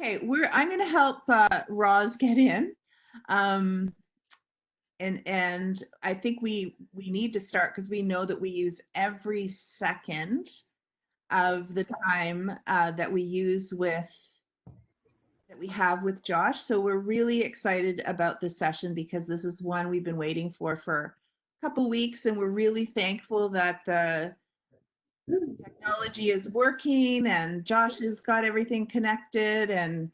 Okay, I'm going to help Roz get in. Um, and I think we need to start because we know that we use every second of the time that we have with Josh. So we're really excited about this session because this is one we've been waiting for a couple weeks, and we're really thankful that the technology is working and Josh has got everything connected, and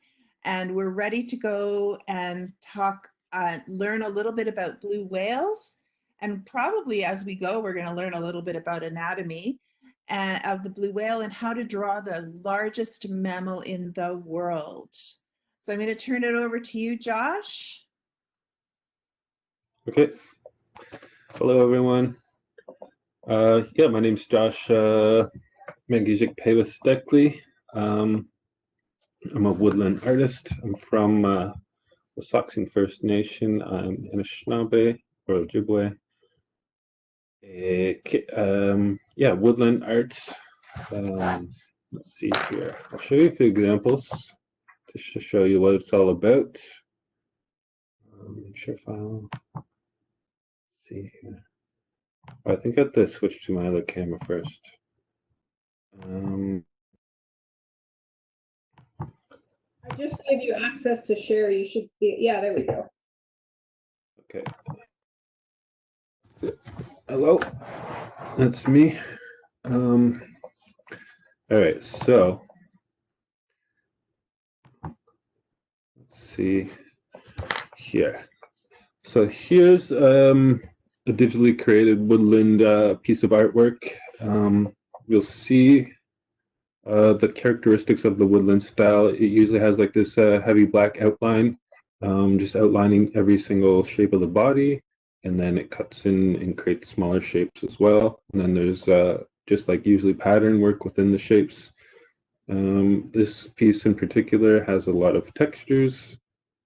we're ready to go and talk, learn a little bit about blue whales. And probably as we go, we're going to learn a little bit about anatomy of the blue whale and how to draw the largest mammal in the world. So I'm going to turn it over to you, Josh. Okay. Hello, everyone. Yeah, my name's Josh Mangeshig Pawis-Steckley. I'm a woodland artist. I'm from Wasauksing First Nation. I'm Anishinaabe or Ojibwe. Yeah, woodland art. Let's see here. I'll show you a few examples to show you what it's all about. Share file. Let's see here. I think I have to switch to my other camera first. I just gave you access to share. You should be, yeah, there we go. Okay. Hello, that's me. All right, so let's see here. So here's a digitally created woodland piece of artwork. You'll see the characteristics of the woodland style. It usually has like this heavy black outline, just outlining every single shape of the body, and then it cuts in and creates smaller shapes as well. And then there's just like usually pattern work within the shapes. This piece in particular has a lot of textures,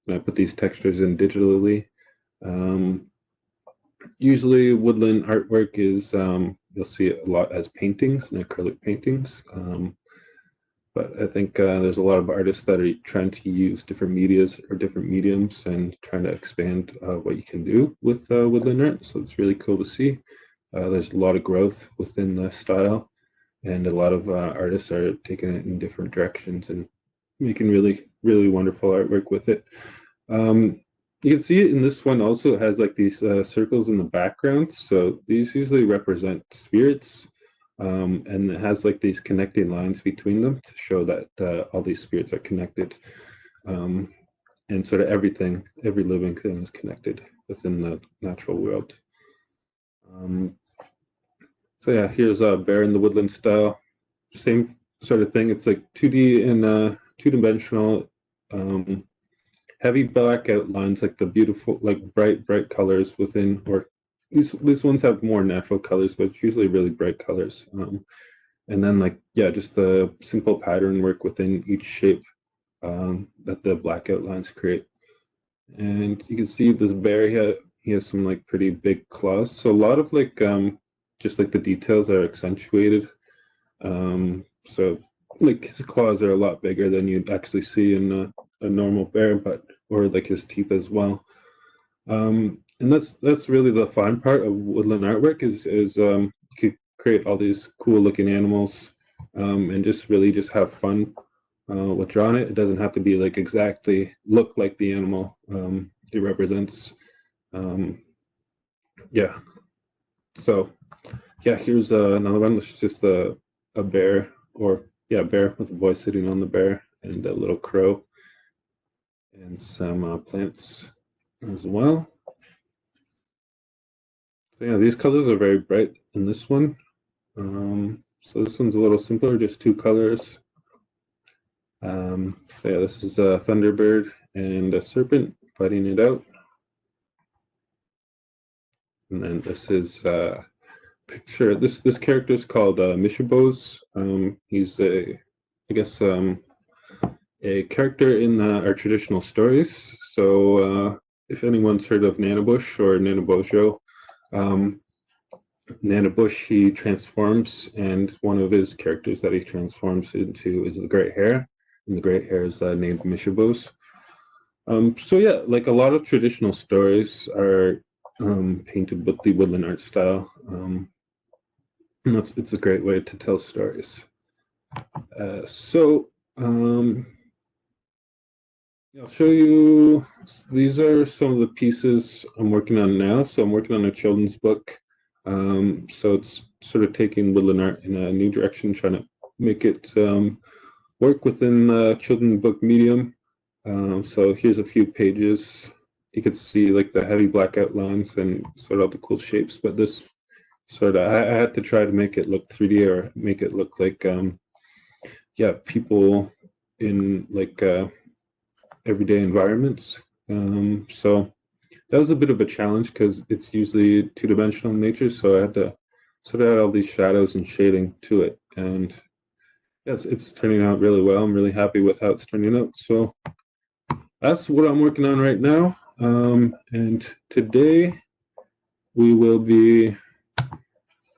and I put these textures in digitally. Usually woodland artwork is, you'll see it a lot as paintings and acrylic paintings. But I think there's a lot of artists that are trying to use different medias or different mediums and trying to expand what you can do with woodland art. So it's really cool to see. There's a lot of growth within the style, and a lot of artists are taking it in different directions and making really, really wonderful artwork with it. You can see it in this one also. It has like these circles in the background. So these usually represent spirits. And it has like these connecting lines between them to show that all these spirits are connected. And sort of everything, every living thing is connected within the natural world. So yeah, here's a bear in the woodland style. Same sort of thing. It's like 2D and two-dimensional, heavy black outlines, like the beautiful, like bright colors within, or these ones have more natural colors, but it's usually really bright colors. And then like, yeah, just the simple pattern work within each shape that the black outlines create. And you can see this bear here, he has some like pretty big claws. So a lot of like, just like the details are accentuated. So like his claws are a lot bigger than you'd actually see in a normal bear, or like his teeth as well. And that's really the fun part of woodland artwork is you could create all these cool looking animals and just really just have fun with drawing it. It doesn't have to be like exactly look like the animal it represents. Yeah. So yeah, here's another one. It's just a bear, or yeah, bear with a boy sitting on the bear and a little crow and some plants as well. So yeah, these colors are very bright in this one. So this one's a little simpler, just two colors. So yeah, this is a thunderbird and a serpent fighting it out. And then this is a picture. This character is called Mishibos. He's I guess a character in our traditional stories. So if anyone's heard of Nanabush or Nanabojo, Nanabush, he transforms, and one of his characters that he transforms into is the Great Hare. and the gray hair is named Mishabos. So yeah, like a lot of traditional stories are painted with the woodland art style. And it's a great way to tell stories. I'll show you, these are some of the pieces I'm working on now. So I'm working on a children's book. So it's sort of taking woodland art in a new direction, trying to make it work within the children's book medium. So here's a few pages. You can see like the heavy black outlines and sort of all the cool shapes, but this sort of, I had to try to make it look 3D or make it look like, yeah, people in like everyday environments. So that was a bit of a challenge because it's usually two-dimensional in nature, so I had to sort of add all these shadows and shading to it. And yeah, it's turning out really well. I'm really happy with how it's turning out. So that's what I'm working on right now. And today we will be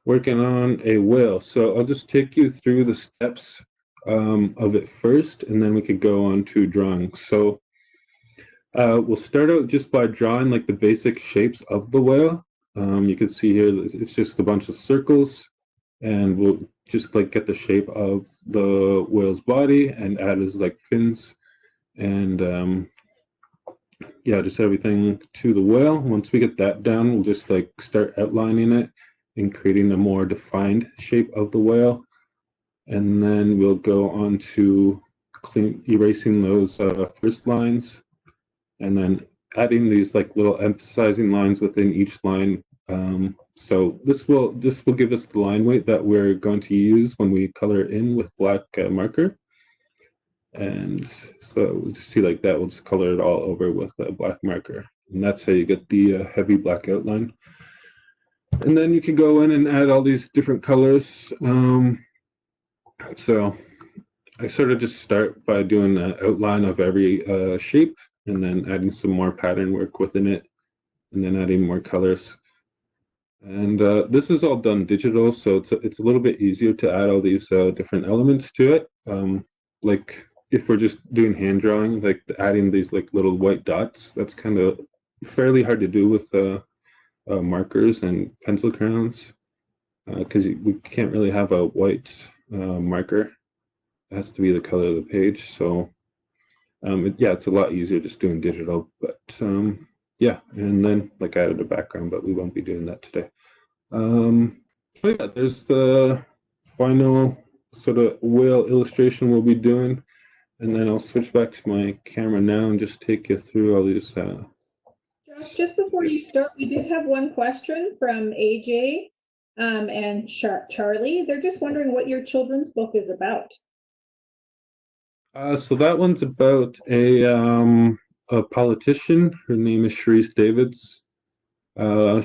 working on a whale. So I'll just take you through the steps of it first, and then we could go on to drawing. So we'll start out just by drawing like the basic shapes of the whale. You can see here, it's just a bunch of circles, and we'll just like get the shape of the whale's body and add his like fins and yeah, just everything to the whale. Once we get that down, we'll just like start outlining it and creating a more defined shape of the whale. And then we'll go on to erasing those first lines, and then adding these like little emphasizing lines within each line. So this will give us the line weight that we're going to use when we color in with black marker. And so we'll just see like that, we'll just color it all over with a black marker. And that's how you get the heavy black outline. And then you can go in and add all these different colors. So I sort of just start by doing an outline of every shape, and then adding some more pattern work within it, and then adding more colors. And this is all done digital, so it's a little bit easier to add all these different elements to it. Like if we're just doing hand drawing, like adding these like little white dots, that's kind of fairly hard to do with markers and pencil crayons, because we can't really have a white marker. It has to be the color of the page. So yeah, it's a lot easier just doing digital. But yeah, and then like I added a background, but we won't be doing that today. So yeah, there's the final sort of whale illustration we'll be doing, and then I'll switch back to my camera now and just take you through all these. Josh, just before you start, we did have one question from AJ and Charlie. They're just wondering what your children's book is about. So that one's about a politician. Her name is Sharice Davids.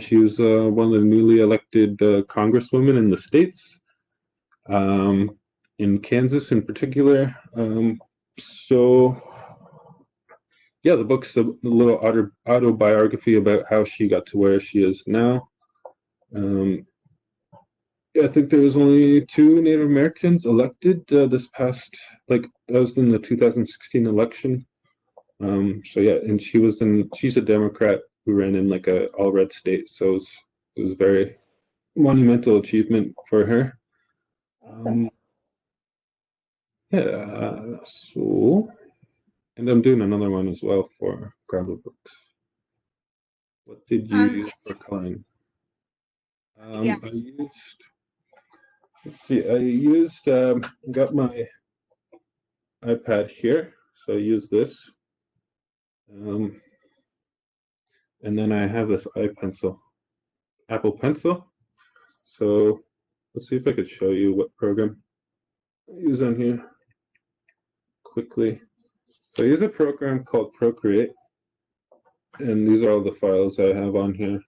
She was one of the newly elected congresswomen in the States, in Kansas in particular. So yeah, the book's a little autobiography about how she got to where she is now. I think there was only 2 Native Americans elected this past, like that was in the 2016 election. So yeah, and she's a Democrat who ran in like a all red state, so it was a very monumental achievement for her. Awesome. Yeah, so, and I'm doing another one as well for Gravel Books. What did you use for coloring? Yeah. I used, let's see, got my iPad here, so I use this. And then I have this Apple Pencil. So let's see if I could show you what program I use on here quickly. So I use a program called Procreate, and these are all the files I have on here,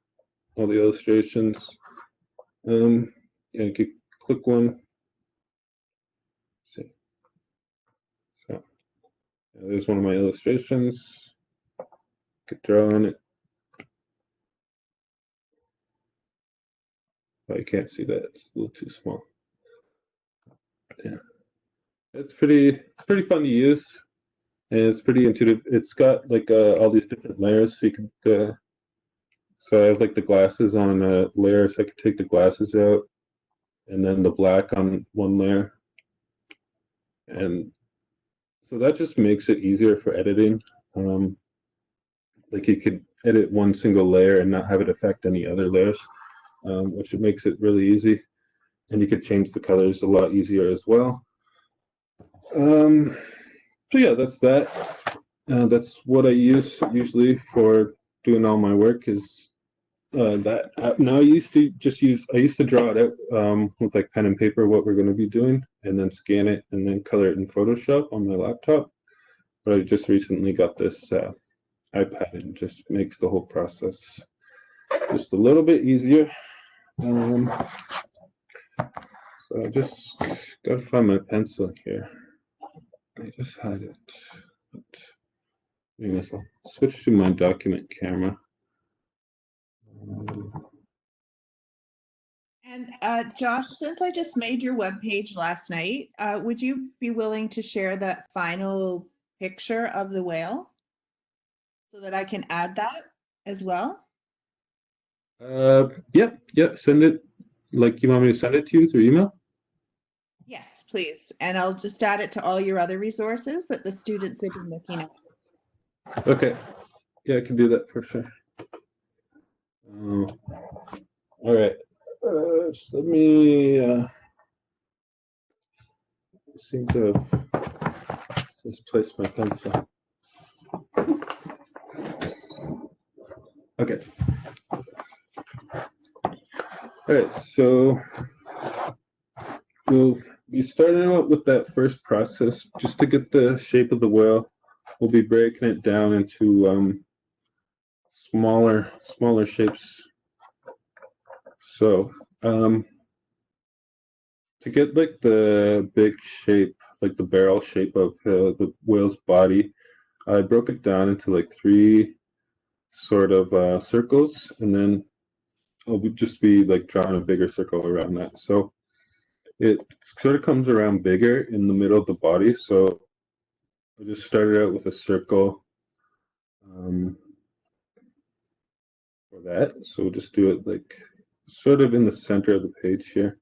all the illustrations. Yeah, you could click one. See. So yeah, there's one of my illustrations. Could draw on it. Oh, you can't see that, it's a little too small. Yeah. It's pretty fun to use, and it's pretty intuitive. It's got like all these different layers, so you can. So I have like the glasses on a layer, so I could take the glasses out, and then the black on one layer, and so that just makes it easier for editing. Like you could edit one single layer and not have it affect any other layers, which makes it really easy. And you could change the colors a lot easier as well. So yeah, that's that. That's what I use usually for doing all my work is that app. Now I used to draw it out with like pen and paper what we're going to be doing, and then scan it and then color it in Photoshop on my laptop. But I just recently got this iPad, and it just makes the whole process just a little bit easier. So I just gotta find my pencil here. I just had it. I guess I'll switch to my document camera. And Josh, since I just made your webpage last night, would you be willing to share that final picture of the whale so that I can add that as well? Yeah, send it. Like, you want me to send it to you through email? Yes, please. And I'll just add it to all your other resources that the students have been looking at. Okay. Yeah, I can do that for sure. All right. Just let me seem to have misplaced my pencil. Okay. All right, so we'll be starting out with that first process just to get the shape of the whale. We'll be breaking it down into smaller shapes. So to get like the big shape, like the barrel shape of the whale's body, I broke it down into like 3 sort of circles, and then I'll just be like drawing a bigger circle around that. So it sort of comes around bigger in the middle of the body. So I just started out with a circle for that. So we'll just do it like sort of in the center of the page here.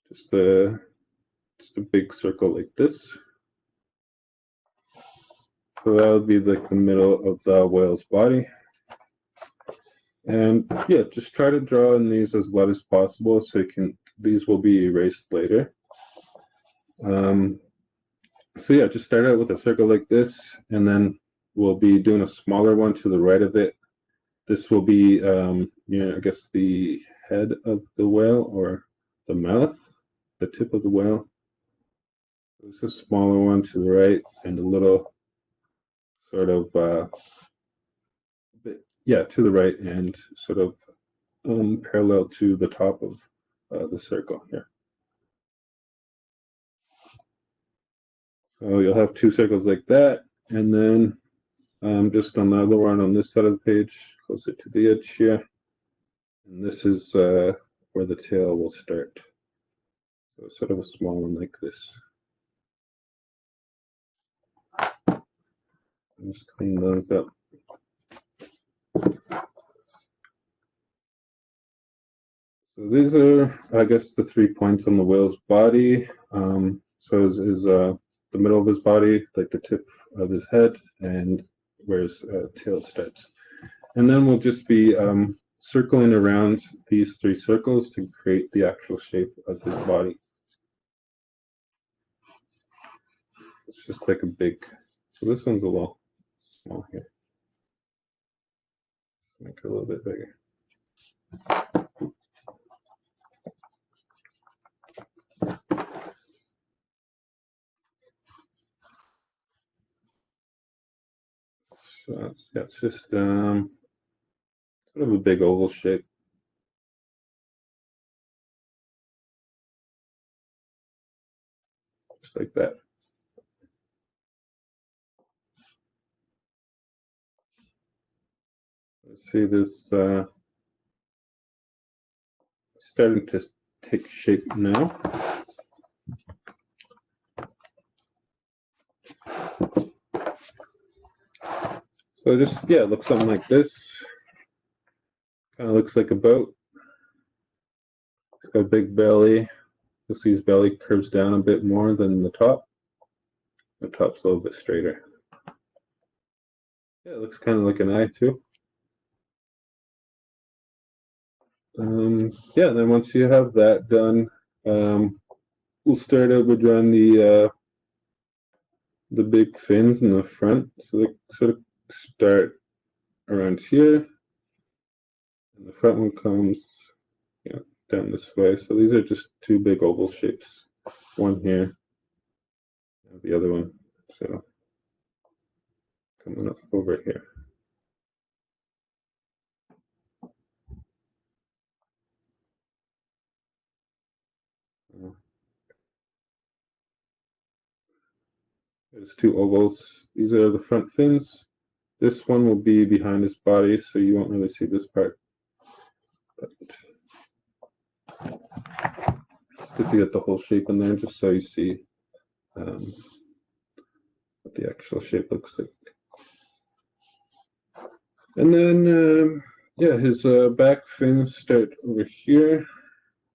Just a big circle like this. So that would be like the middle of the whale's body. And yeah, just try to draw in these as light as possible so these will be erased later. So yeah, just start out with a circle like this, and then we'll be doing a smaller one to the right of it. This will be, I guess the head of the whale or the mouth, the tip of the whale. This is a smaller one to the right, and a little sort of, to the right, and sort of parallel to the top of the circle here. So you'll have 2 circles like that, and then just on the other one on this side of the page, closer to the edge here. And this is where the tail will start. So sort of a small one like this. Just clean those up. So these are, I guess, the 3 points on the whale's body. So is the middle of his body, like the tip of his head, and where his tail starts. And then we'll just be circling around these 3 circles to create the actual shape of his body. It's just like a big, so this one's a little small here. Make it a little bit bigger. So it's just sort of a big oval shape. Just like that. Let's see this starting to take shape now. So just, yeah, it looks something like this. Kind of looks like a boat. It's got a big belly. You'll see his belly curves down a bit more than the top. The top's a little bit straighter. Yeah, it looks kind of like an eye too. Yeah, then once you have that done, we'll start out with drawing the big fins in the front. So they sort of start around here, and the front one comes, yeah, down this way. So these are just two big oval shapes. One here, and the other one. So coming up over here. There's two ovals. These are the front fins. This one will be behind his body, so you won't really see this part. But just to get the whole shape in there, just so you see what the actual shape looks like. And then, yeah, his back fins start over here.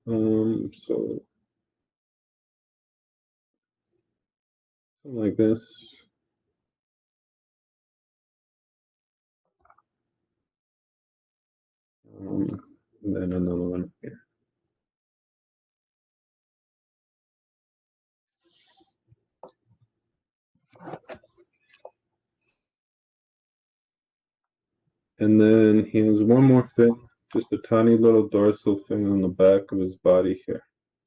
So something like this. And then another one here. And then he has one more fin, just a tiny little dorsal fin on the back of his body here.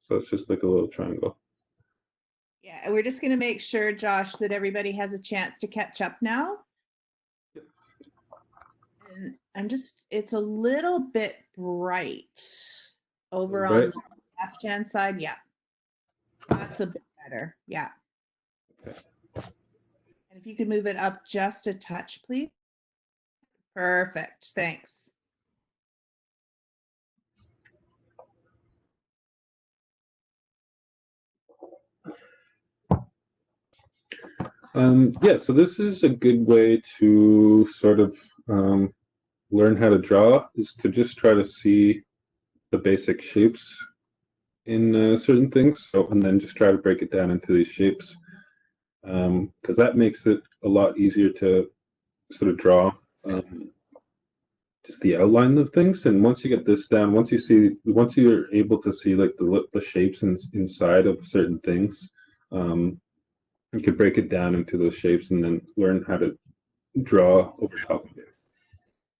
So it's just like a little triangle. Yeah, and we're just going to make sure, Josh, that everybody has a chance to catch up now. Yep. And it's a little bit bright over Right. on the left-hand side. Yeah, that's a bit better. Yeah. Okay. And if you could move it up just a touch, please. Perfect. Thanks. Yeah, so this is a good way to sort of learn how to draw, is to just try to see the basic shapes in certain things. So, and then just try to break it down into these shapes, because that makes it a lot easier to sort of draw just the outline of things. And once you get this down, once you're able to see like the shapes inside of certain things, you can break it down into those shapes and then learn how to draw over top of it.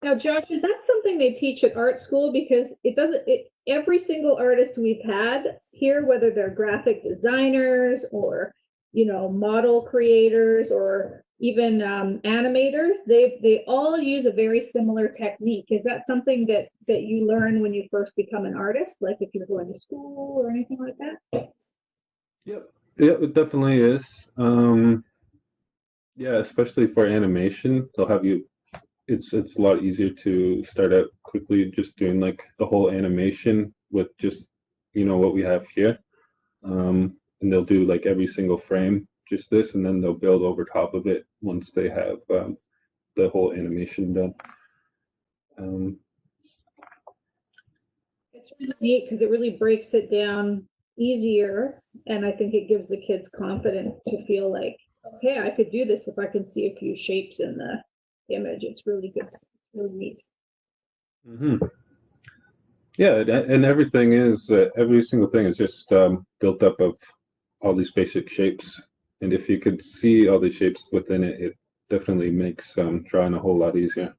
Now, Josh, is that something they teach at art school? Because every single artist we've had here, whether they're graphic designers or, model creators or even animators, they all use a very similar technique. Is that something that you learn when you first become an artist? Like if you're going to school or anything like that? Yep. Yeah, it definitely is. Yeah, especially for animation, they'll have you. It's a lot easier to start out quickly just doing like the whole animation with just what we have here, and they'll do like every single frame just this, and then they'll build over top of it once they have the whole animation done. It's really neat because it really breaks it down easier, and I think it gives the kids confidence to feel like, okay, I could do this if I can see a few shapes in the image. It's really good. It's really neat. Mm-hmm. Yeah, and everything is every single thing is just built up of all these basic shapes, and if you could see all these shapes within it, it definitely makes drawing a whole lot easier.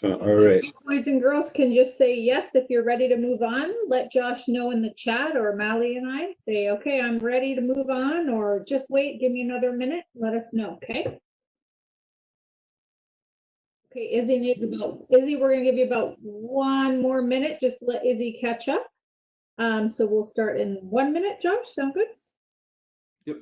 So, all right. Boys and girls can just say yes if you're ready to move on. Let Josh know in the chat, or Mally and I say, okay, I'm ready to move on, or just wait, give me another minute. Let us know, okay? Okay, Izzy, we're gonna give you about 1 more minute, just to let Izzy catch up. So we'll start in 1 minute, Josh, sound good? Yep.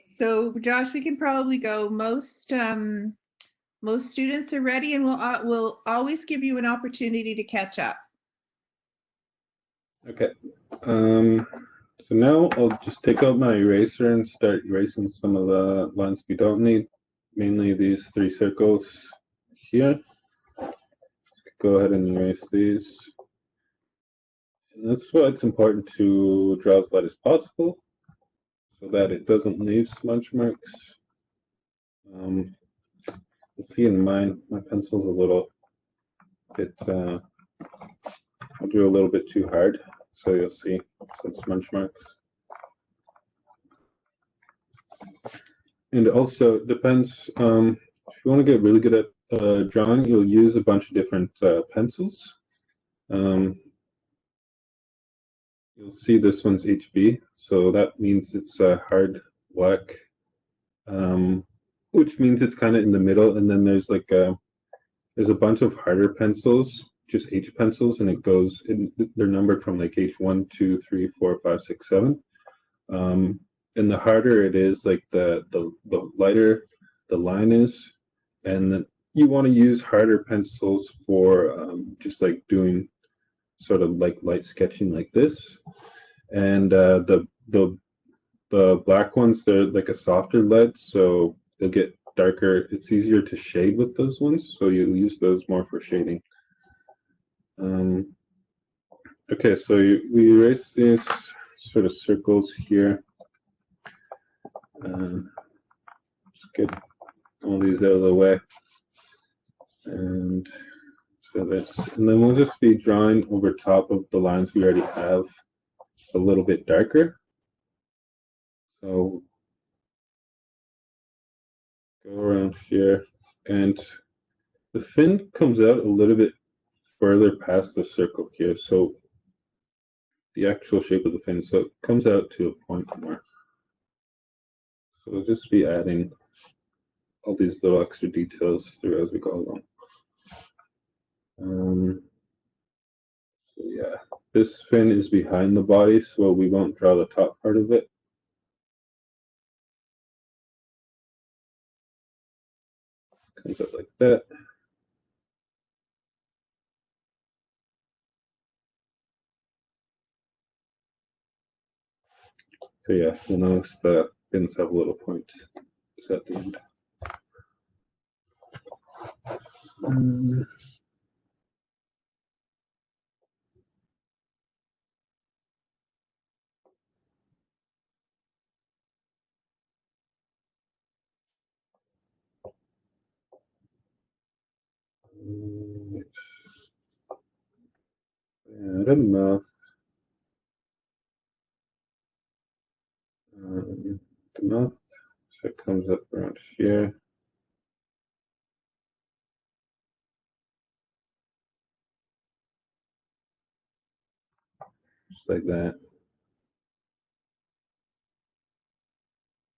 So Josh, we can probably go. Most students are ready, and we'll always give you an opportunity to catch up. Okay. So now I'll just take out my eraser and start erasing some of the lines we don't need, mainly these 3 circles here. Go ahead and erase these. And that's why it's important to draw as light as possible, so that it doesn't leave smudge marks. You'll see in mine, my pencil's a little bit, I'll do a little bit too hard, so you'll see some smudge marks. And also, it depends, if you want to get really good at drawing, you'll use a bunch of different pencils. You'll see this one's HB, so that means it's hard black, which means it's kind of in the middle. And then there's like there's a bunch of harder pencils, just H pencils, and it goes in, they're numbered from like H1, 2, 3, 4, 5, 6, 7. And the harder it is, like the lighter the line is, and then you want to use harder pencils for just like doing sort of like light sketching like this. And the black ones, they're like a softer lead, so they'll get darker. It's easier to shade with those ones, so you'll use those more for shading. Okay, so we erase these sort of circles here. Just get all these out of the way. And so this, and then we'll just be drawing over top of the lines we already have a little bit darker. So go around here, and the fin comes out a little bit further past the circle here, so the actual shape of the fin, so it comes out to a point more. So we'll just be adding all these little extra details through as we go along. So yeah, this fin is behind the body, so we won't draw the top part of it. Comes out like that. So yeah, you'll notice the fins have a little point just at the end. Add a mouth. The mouth, so it comes up around here. Just like that.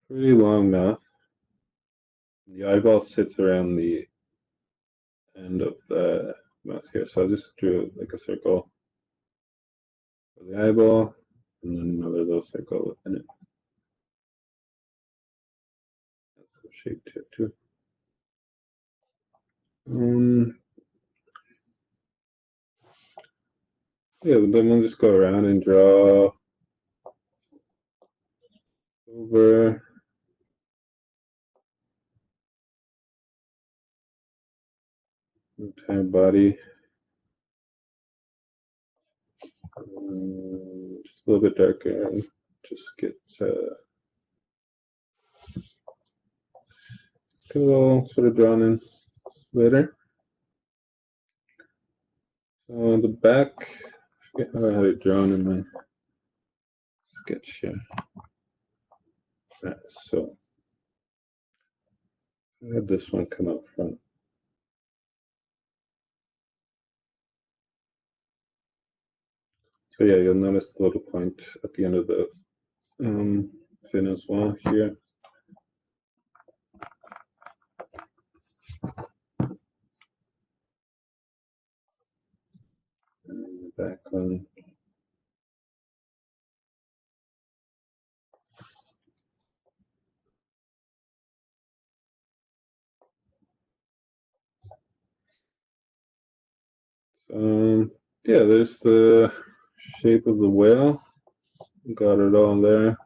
Pretty long mouth. The eyeball sits around the end of the mouth here, so I'll just drew like a circle for the eyeball, and then another little circle within it. That's the shape to it too. Yeah, then we'll just go around and draw over the entire body. Just a little bit darker, and just get it all sort of drawn in later. So the back, I forget how I had it drawn in my sketch here. Right, so I had this one come up front. So yeah, you'll notice the little point at the end of the fin as well here. And the back one. Yeah, there's the shape of the whale. Got it all there.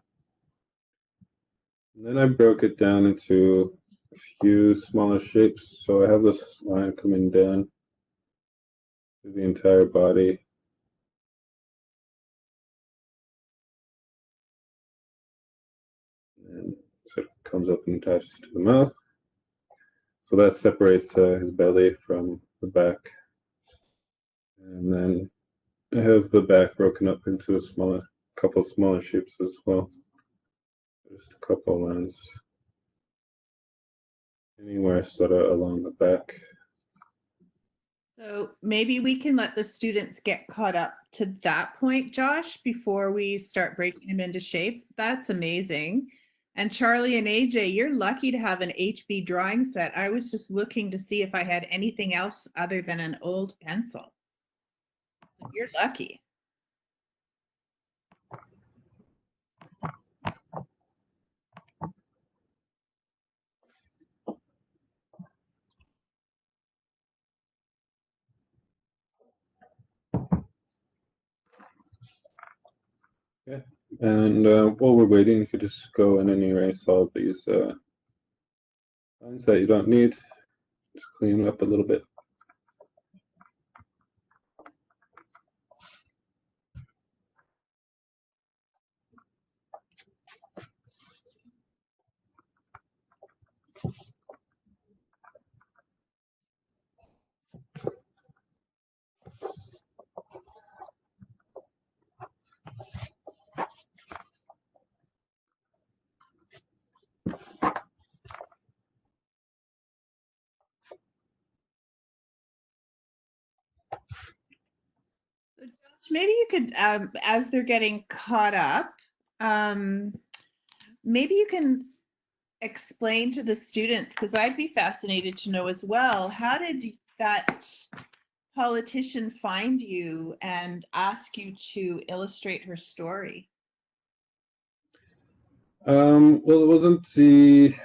And then I broke it down into a few smaller shapes. So I have this line coming down through the entire body. And sort of comes up and attaches to the mouth. So that separates his belly from the back. And then I have the back broken up into a couple smaller shapes as well. Just a couple lines anywhere sort of along the back. So maybe we can let the students get caught up to that point, Josh, before we start breaking them into shapes. That's amazing. And Charlie and AJ, you're lucky to have an HB drawing set. I was just looking to see if I had anything else other than an old pencil. You're lucky. Okay. And while we're waiting, you could just go in and erase all of these lines that you don't need. Just clean them up a little bit. So Josh, maybe you could, as they're getting caught up, maybe you can explain to the students, because I'd be fascinated to know as well, how did that politician find you and ask you to illustrate her story? Well, it wasn't the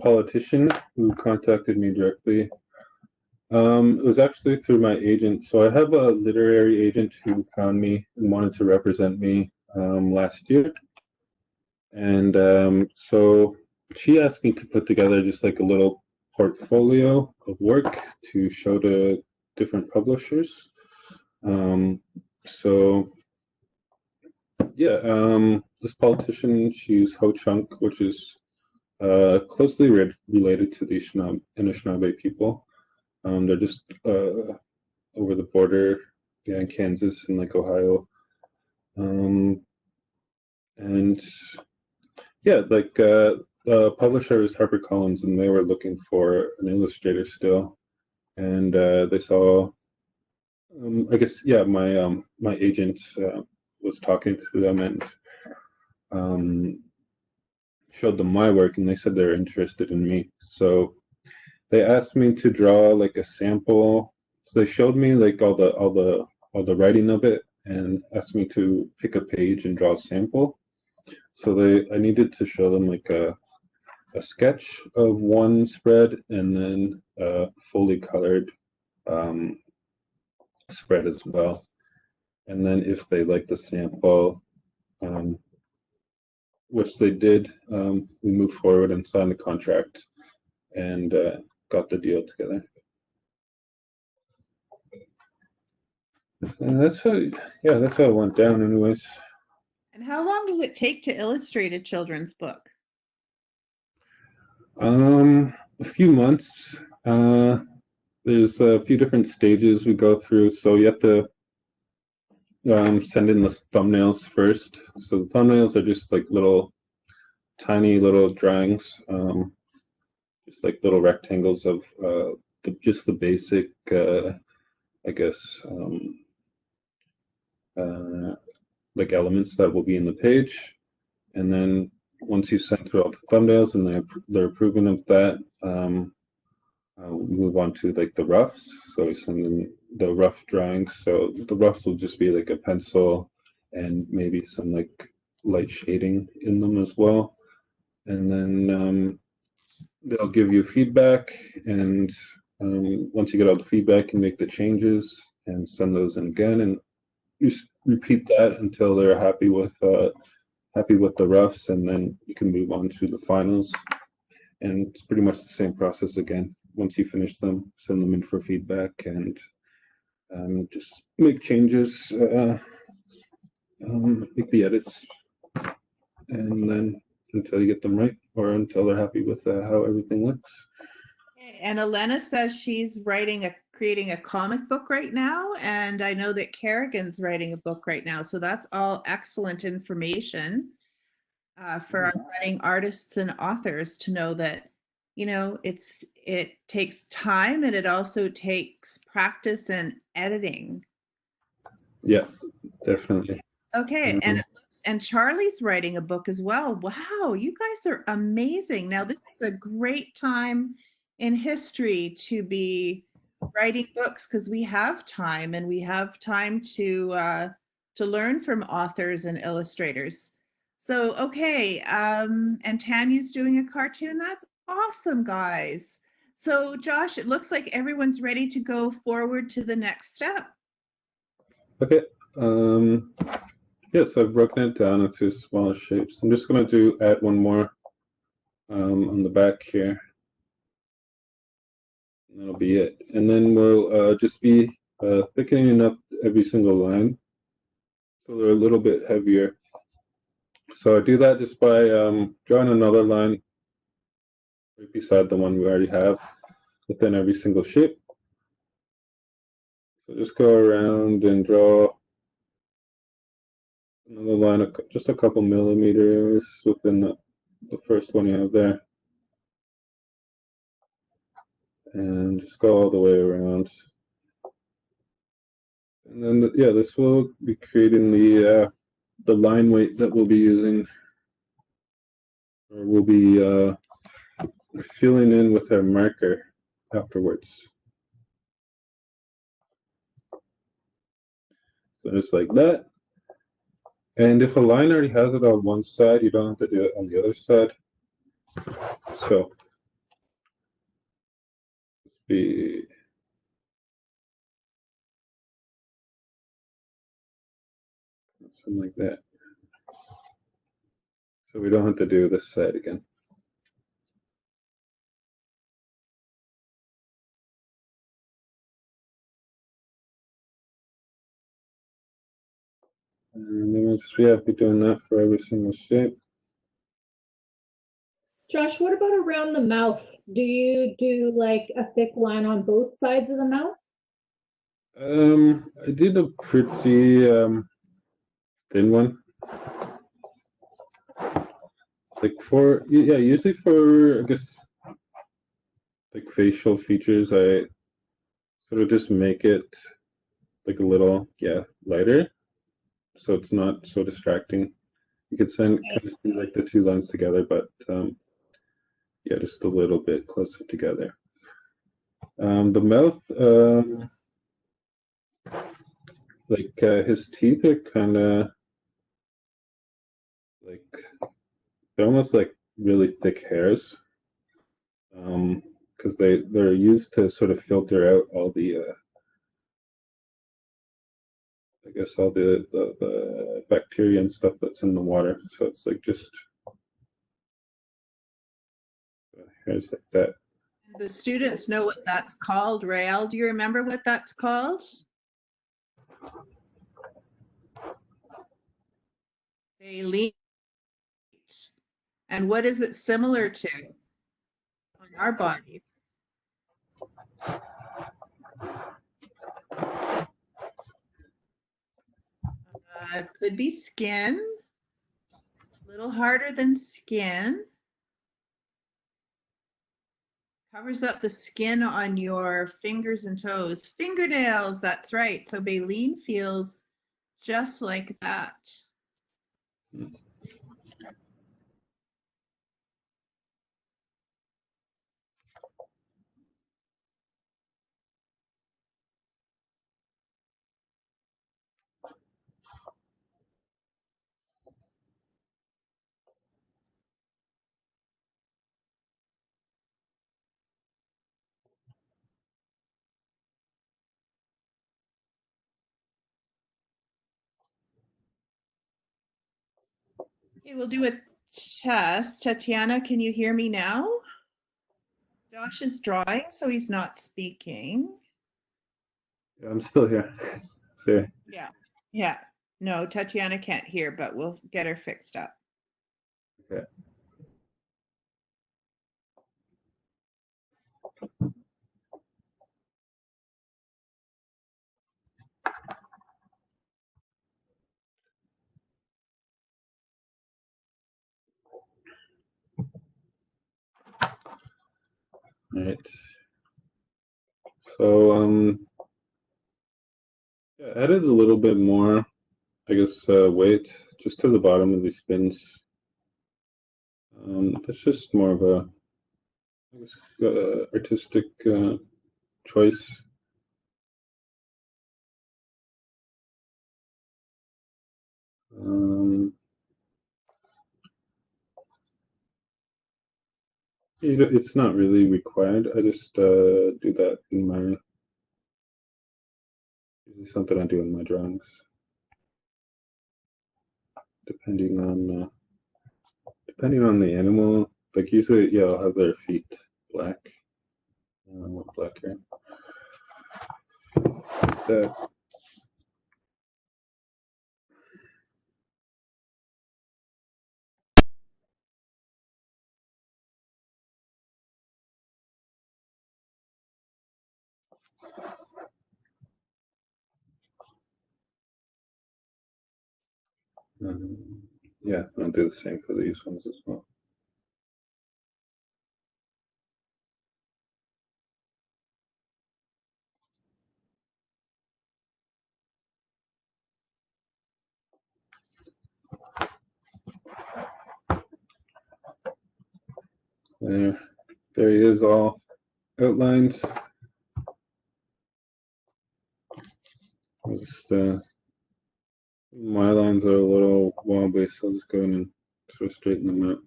politician who contacted me directly. It was actually through my agent. So I have a literary agent who found me and wanted to represent me last year. And so she asked me to put together just like a little portfolio of work to show to different publishers. So yeah, this politician, she's Ho Chunk, which is closely related to the Anishinaabe people. They're just over the border, yeah, in Kansas and like Ohio. And yeah, like the publisher is HarperCollins, and they were looking for an illustrator still. And they saw, I guess, yeah, my agent was talking to them and showed them my work, and they said they're interested in me. So they asked me to draw like a sample. So they showed me like all the writing of it and asked me to pick a page and draw a sample. So I needed to show them like a sketch of one spread and then a fully colored spread as well. And then if they liked the sample, which they did, we moved forward and signed the contract and got the deal together. And that's how, yeah, that's how it went down, anyways. And how long does it take to illustrate a children's book? A few months. There's a few different stages we go through. So you have to send in the thumbnails first. So the thumbnails are just like tiny little drawings, just like little rectangles of just the basic, I guess, like elements that will be in the page. And then once you send through all the thumbnails and they're approving of that, we move on to like the roughs. So we send in the rough drawings. So the roughs will just be like a pencil and maybe some like light shading in them as well. And then they'll give you feedback, and once you get all the feedback and make the changes, and send those in again, and just repeat that until they're happy with the roughs, and then you can move on to the finals. And it's pretty much the same process again. Once you finish them, send them in for feedback, and just make changes, make the edits, and then until you get them right, or until they're happy with how everything looks. And Elena says she's creating a comic book right now, and I know that Kerrigan's writing a book right now. So that's all excellent information for our budding artists and authors to know that, you know, it takes time, and it also takes practice and editing. Yeah, definitely. Okay, and Charlie's writing a book as well. Wow, you guys are amazing. Now, this is a great time in history to be writing books because we have time, and we have time to learn from authors and illustrators. So, okay, and Tanya's doing a cartoon. That's awesome, guys. So, Josh, it looks like everyone's ready to go forward to the next step. Okay. Yeah, so I've broken it down into smaller shapes. I'm just going to add one more on the back here. And that'll be it. And then we'll just be thickening up every single line, so they're a little bit heavier. So I do that just by drawing another line right beside the one we already have within every single shape. So just go around and draw another line, just a couple millimeters within the first one you have there. And just go all the way around. And then, yeah, this will be creating the line weight that we'll be using, or we'll be filling in with our marker afterwards. So just like that. And if a line already has it on one side, you don't have to do it on the other side. So be something like that. So we don't have to do this side again. And then we'll just be doing that for every single shape. Josh, what about around the mouth? Do you do like a thick line on both sides of the mouth? I did a pretty thin one. Like usually for, I guess, like facial features, I sort of just make it like a little, lighter, so it's not so distracting. You could kind of see like the two lines together, but just a little bit closer together. The mouth, like his teeth are kind of like, they're almost like really thick hairs, because they're used to sort of filter out all the I guess all the bacteria and stuff that's in the water. So it's like just hairs like that. The students know what that's called. Rael, do you remember what that's called? Baleen. And what is it similar to on our bodies? Could be skin, a little harder than skin. Covers up the skin on your fingers and toes. Fingernails, that's right. So baleen feels just like that. Okay, we'll do a test. Tatiana, can you hear me now? Josh is drawing, so he's not speaking. Yeah, I'm still here. See. Yeah. Yeah. No, Tatiana can't hear, but we'll get her fixed up. Okay. All right. So yeah, added a little bit more, I guess, weight just to the bottom of these spins. That's just more of a, I guess, artistic choice. Um, it's not really required. I just do that in my, usually something I do in my drawings, depending on the animal. Like usually, yeah, I'll have their feet black, with black hair. Like that. Yeah, I'll do the same for these ones as well. There he is, all outlined. Just, my lines are a little wobbly, so I'll just go in and sort of straighten them out.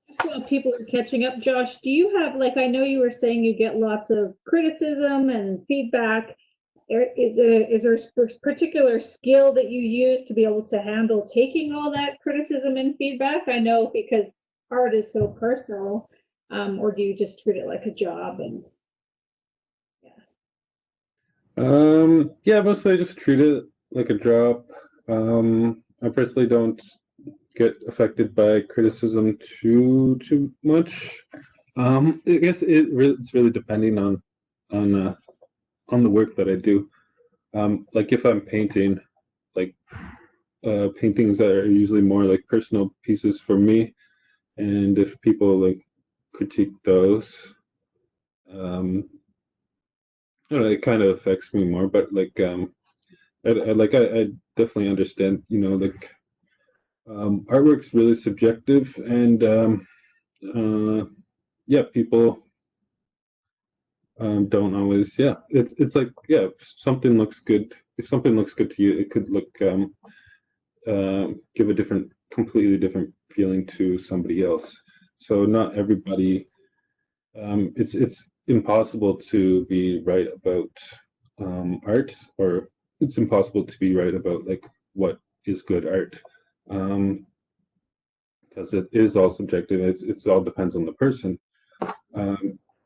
Just while people are catching up, Josh, do you have, like, I know you were saying you get lots of criticism and feedback. Is there a particular skill that you use to be able to handle taking all that criticism and feedback? I know because art is so personal, or do you just treat it like a job? And Yeah, mostly I just treat it like a job. I personally don't get affected by criticism too much. I guess it's really depending on on the work that I do. Like if I'm painting, like paintings that are usually more like personal pieces for me, and if people like critique those, um, I don't know, it kind of affects me more. But like I definitely understand, like artwork's really subjective, and yeah, people don't always. Yeah, it's like, yeah, if something looks good. If something looks good to you, it could look give a completely different feeling to somebody else. So not everybody. It's impossible to be right about art, or it's impossible to be right about like what is good art, because it is all subjective. It's all depends on the person.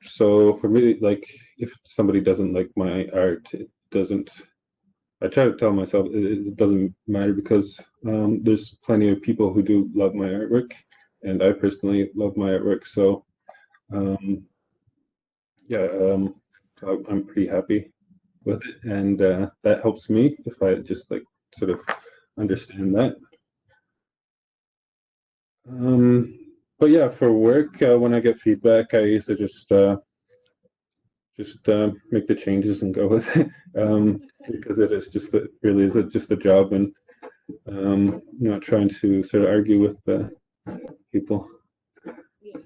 So for me, like if somebody doesn't like my art, it doesn't. I try to tell myself it doesn't matter, because there's plenty of people who do love my artwork, and I personally love my artwork. So yeah, I'm pretty happy with it, and that helps me if I just like sort of understand that. But yeah, for work, when I get feedback, I usually just make the changes and go with it, because it is just really is just a job, and Not trying to sort of argue with people. Yeah.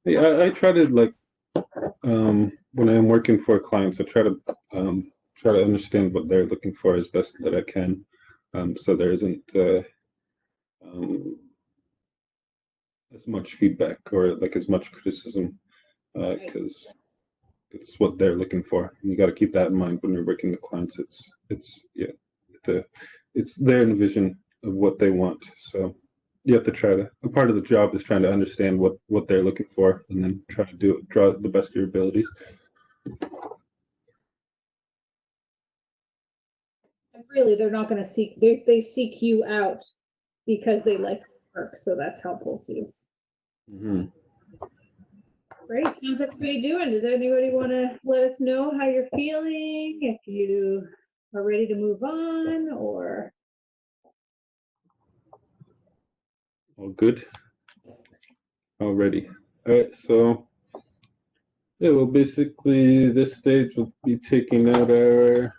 Yeah, I try to like when I'm working for clients, I try to understand what they're looking for as best that I can, so there isn't um, as much feedback or like as much criticism, because it's what they're looking for. And you got to keep that in mind when you're working with clients. It's it's their vision of what they want. So you have to try to. A part of the job is trying to understand what they're looking for, and then try to draw the best of your abilities. And really, they're not going to seek, they seek you out because they like your work. So that's helpful too. Mm-hmm. Great. How's everybody doing? Does anybody want to let us know how you're feeling? If you are ready to move on, or All good. Already. All right. So yeah, well, basically this stage will be taking out our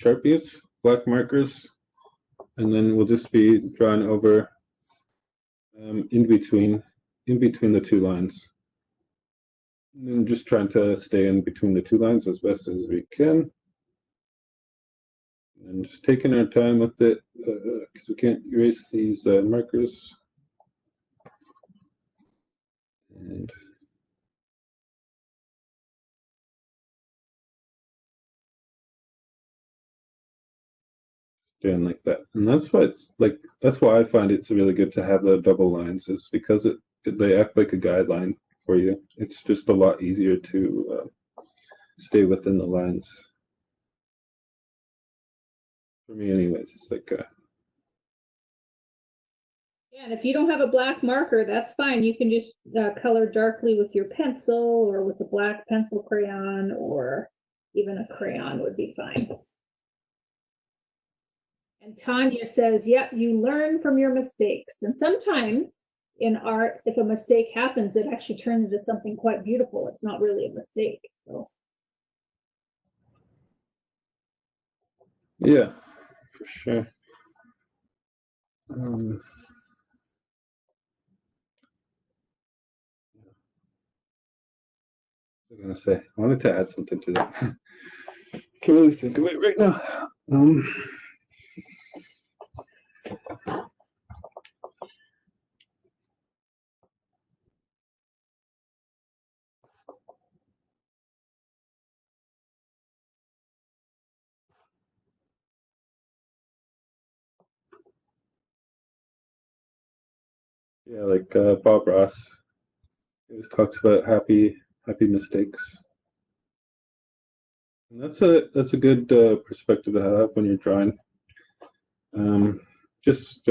Sharpies, black markers, and then we'll just be drawing over in between the two lines. And just trying to stay in between the two lines as best as we can. And just taking our time with it, because we can't erase these markers. And doing like that. And that's why it's like, that's why I find it's really good to have the double lines, is because they act like a guideline for you. It's just a lot easier to stay within the lines. For me anyways, it's like yeah, and if you don't have a black marker, that's fine. You can just color darkly with your pencil or with a black pencil crayon, or even a crayon would be fine. And Tanya says, yep, you learn from your mistakes. And sometimes in art, if a mistake happens, it actually turns into something quite beautiful. It's not really a mistake. So yeah, for sure. I'm gonna say, I wanted to add something to that. Can't really think of it right now. Yeah, like Bob Ross always talks about happy mistakes, and that's a good perspective to have when you're drawing. Just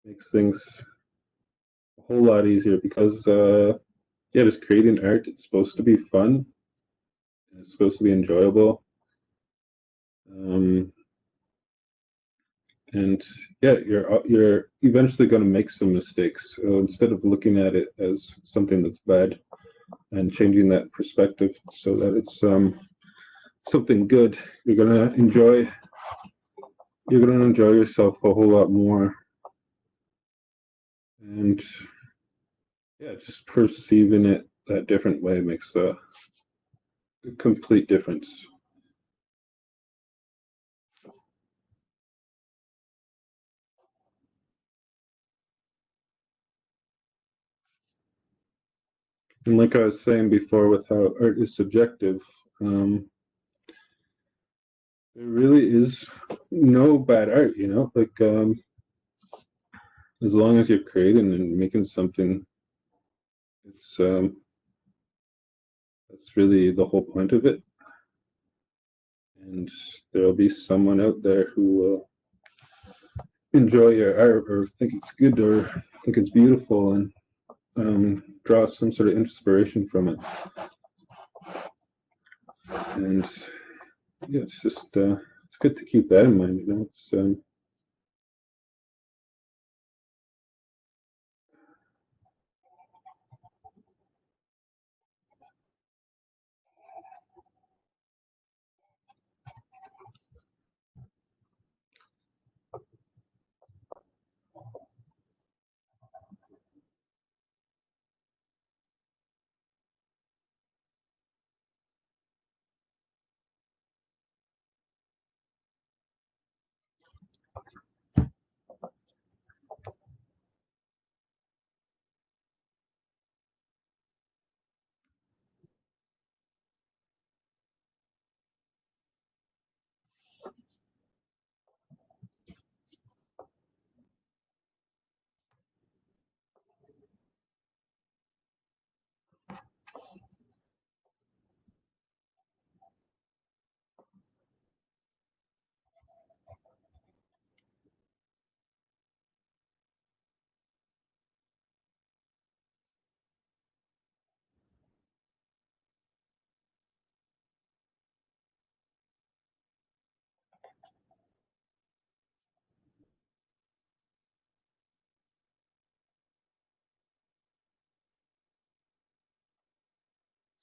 makes things a whole lot easier because yeah, just creating art, it's supposed to be fun. It's supposed to be enjoyable. Um, and yeah, you're eventually going to make some mistakes. So instead of looking at it as something that's bad, and changing that perspective so that it's something good, you're going to enjoy. You're going to enjoy yourself a whole lot more. And yeah, just perceiving it that different way makes a complete difference. And like I was saying before, with how art is subjective, there really is no bad art, you know, like as long as you're creating and making something, it's that's really the whole point of it. And there'll be someone out there who will enjoy your art or think it's good or think it's beautiful and draw some sort of inspiration from it. And yeah, it's just it's good to keep that in mind, you know. It's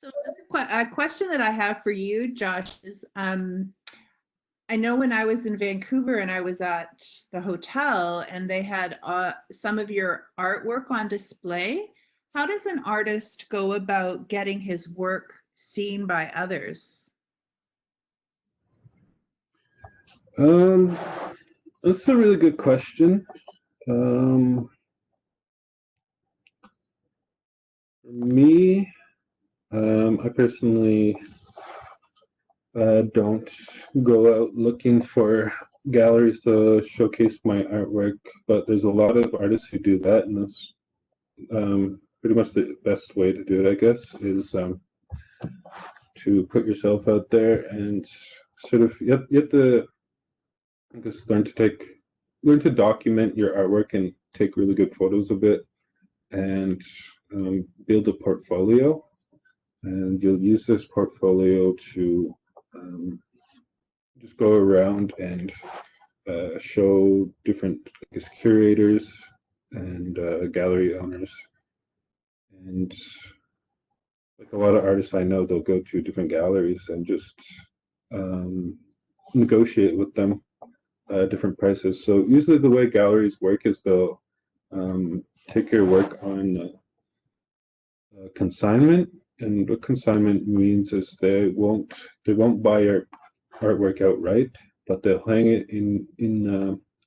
So a question that I have for you, Josh, is I know when I was in Vancouver and I was at the hotel and they had some of your artwork on display. How does an artist go about getting his work seen by others? That's a really good question. For me, I personally don't go out looking for galleries to showcase my artwork, but there's a lot of artists who do that, and that's pretty much the best way to do it, I guess, is to put yourself out there and sort of you have to, I guess, learn to document your artwork and take really good photos of it and build a portfolio. And you'll use this portfolio to just go around and show different, I guess, curators and gallery owners. And like a lot of artists I know, they'll go to different galleries and just negotiate with them different prices. So usually the way galleries work is they'll take your work on consignment, and what consignment means is they won't buy your artwork outright, but they'll hang it in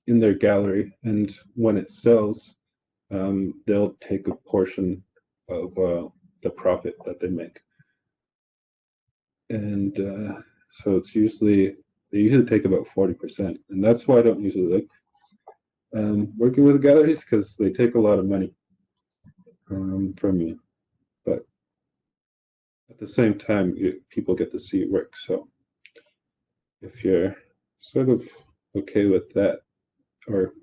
their gallery, and when it sells, they'll take a portion of the profit that they make. And so they usually take about 40%, and that's why I don't usually like working with galleries, because they take a lot of money from you. But at the same time, people get to see your work. So if you're sort of okay with that, or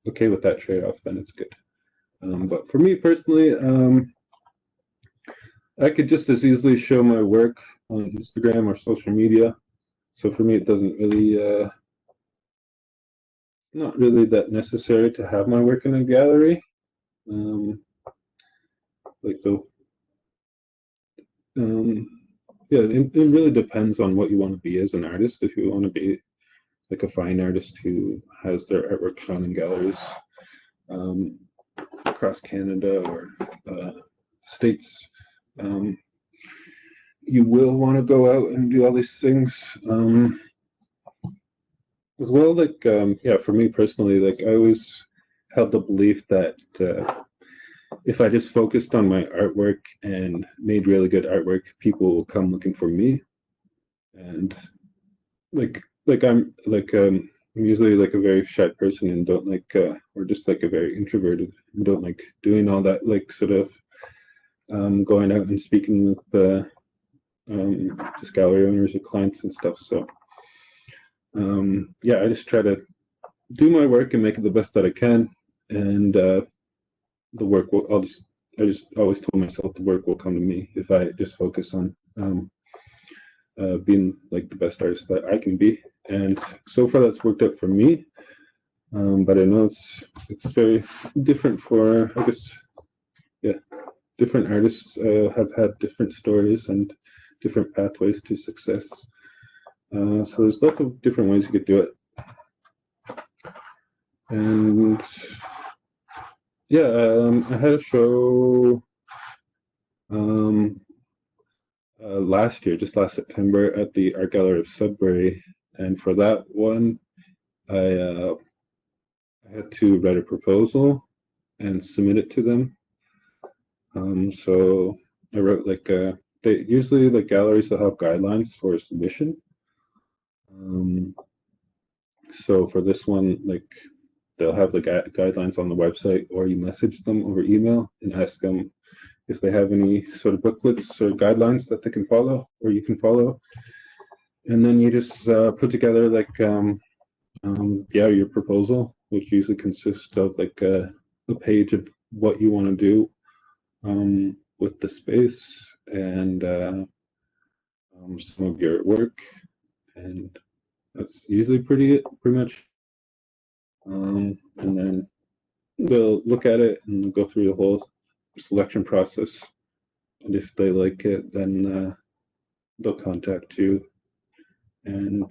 okay with that trade-off, then it's good. But for me personally, I could just as easily show my work on Instagram or social media. So for me, it doesn't really, not really that necessary to have my work in a gallery. Yeah, it really depends on what you want to be as an artist. If you want to be like a fine artist who has their artwork shown in galleries across Canada or States, you will want to go out and do all these things. As well, like, yeah, for me personally, like, I always held the belief that if I just focused on my artwork and made really good artwork, people will come looking for me. And I'm usually like a very shy person and don't like, or just like a very introverted and don't like doing all that, like sort of going out and speaking with just gallery owners or clients and stuff. So yeah, I just try to do my work and make it the best that I can, and the work will, I just always told myself the work will come to me if I just focus on being like the best artist that I can be. And so far that's worked out for me. But I know it's very different for, I guess, yeah, different artists have had different stories and different pathways to success. So there's lots of different ways you could do it. And yeah, I had a show last year, just last September, at the Art Gallery of Sudbury, and for that one, I had to write a proposal and submit it to them. So I wrote like they usually, like, galleries will have guidelines for submission. So for this one, like, they'll have the guidelines on the website, or you message them over email and ask them if they have any sort of booklets or guidelines that they can follow, or you can follow. And then you just put together like yeah, your proposal, which usually consists of like a page of what you want to do with the space and some of your work, and that's usually pretty much. And then they'll look at it and go through the whole selection process And if they like it, then they'll contact you and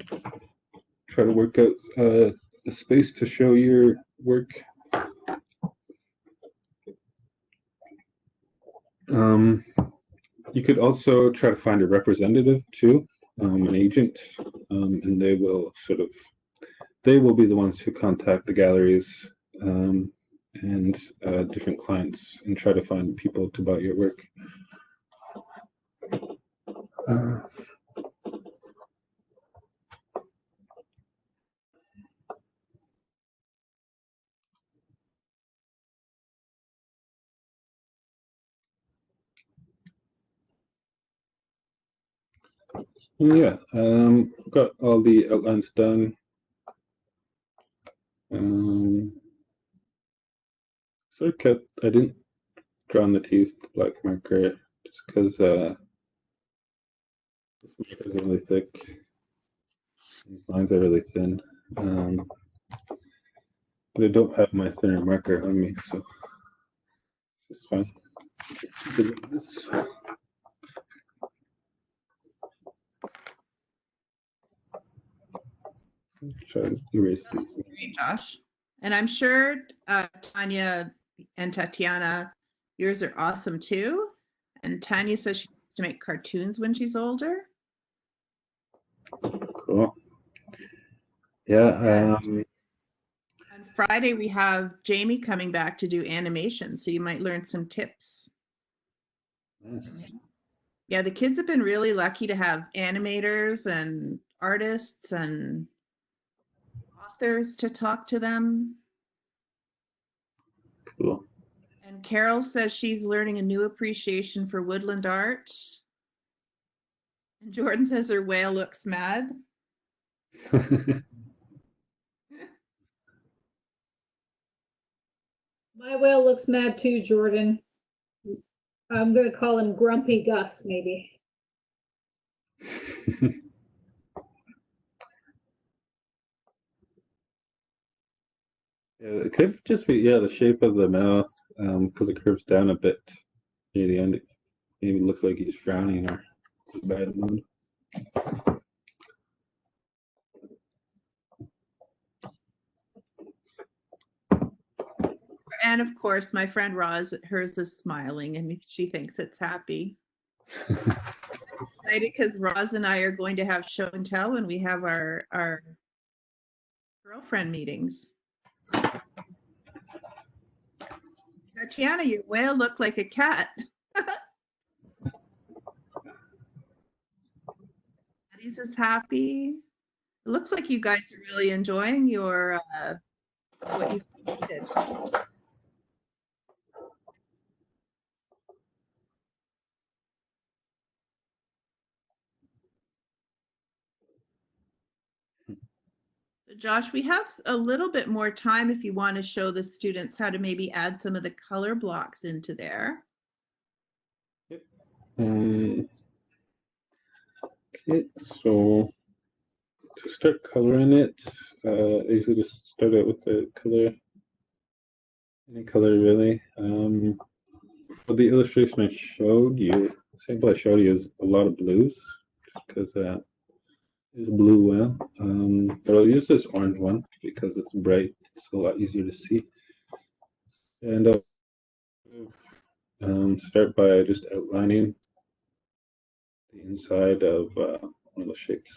try to work out a space to show your work. You could also try to find a representative too, an agent, and they will be the ones who contact the galleries and different clients and try to find people to buy your work. Yeah, got all the outlines done. I didn't draw on the teeth, the black marker, just because this marker is really thick. These lines are really thin. But I don't have my thinner marker on me, so it's just fine. This. Try to erase these. Great, Josh. And I'm sure Tanya and Tatiana, yours are awesome too. And Tanya says she wants to make cartoons when she's older. Cool. Yeah. On Friday, we have Jamie coming back to do animation, so you might learn some tips. Nice. Yeah, the kids have been really lucky to have animators and artists and authors to talk to them. Cool. And Carol says she's learning a new appreciation for woodland art. And Jordan says her whale looks mad. My whale looks mad too, Jordan. I'm gonna call him Grumpy Gus, maybe. Yeah, it could just be the shape of the mouth, because it curves down a bit near the end. It maybe look like he's frowning or in a bad mood. And of course, my friend Roz, hers is smiling and she thinks it's happy. I'm excited because Roz and I are going to have show and tell when we have our girlfriend meetings. Tatiana, your whale looked like a cat. Eddie's is happy. It looks like you guys are really enjoying your what you've created. So Josh, we have a little bit more time if you want to show the students how to maybe add some of the color blocks into there. Yep. Okay, so to start coloring it, I usually just start out with the color, any color really. For the illustration I showed you, the sample I showed you is a lot of blues, just because it's blue whale. But I'll use this orange one because it's bright. It's a lot easier to see. And I'll start by just outlining the inside of one of the shapes.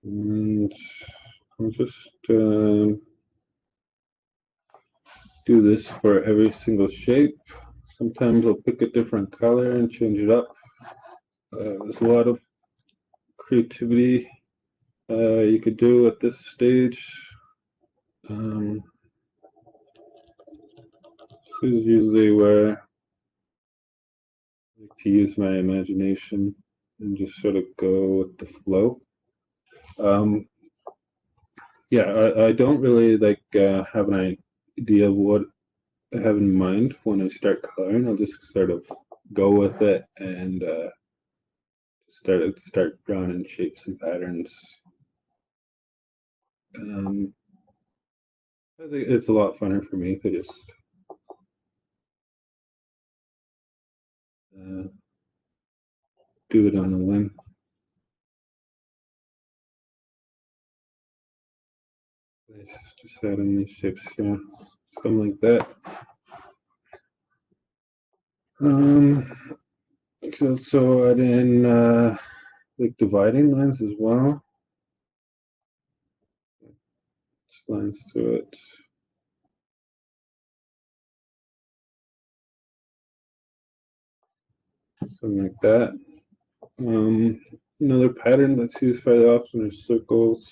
And I'll just do this for every single shape. Sometimes I'll pick a different color and change it up. There's a lot of creativity you could do at this stage. This is usually where I like to use my imagination and just sort of go with the flow. Yeah, I don't really like have an idea of what I have in mind when I start coloring. I'll just sort of go with it and start drawing in shapes and patterns. I think it's a lot funner for me to just do it on a whim. Just adding these shapes, yeah, something like that. So add in like dividing lines as well. Just lines through it. Something like that. Another pattern that's used fairly often is circles.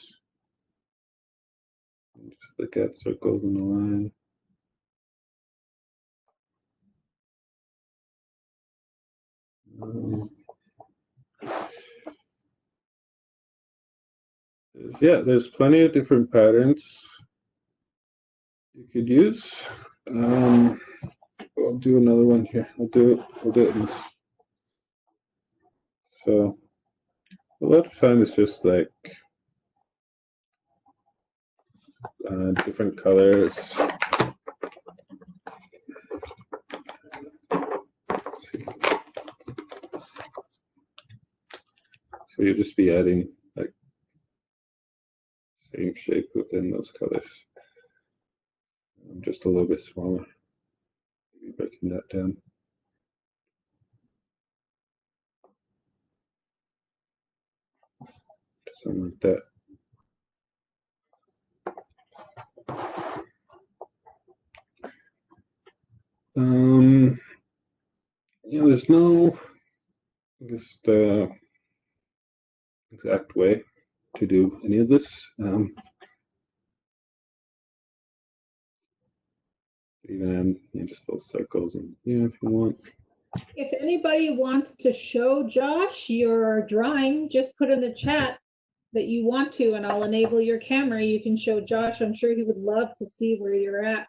Just look at circles in the line. Yeah, there's plenty of different patterns you could use. I'll do another one here. I'll do it in this. So a lot of time it's just like different colors. So you'll just be adding like same shape within those colors. Just a little bit smaller. Maybe breaking that down. Something like that. There's no just exact way to do any of this. Even just those circles, and yeah, if you want. If anybody wants to show Josh your drawing, just put in the chat that you want to, and I'll enable your camera. You can show Josh. I'm sure he would love to see where you're at.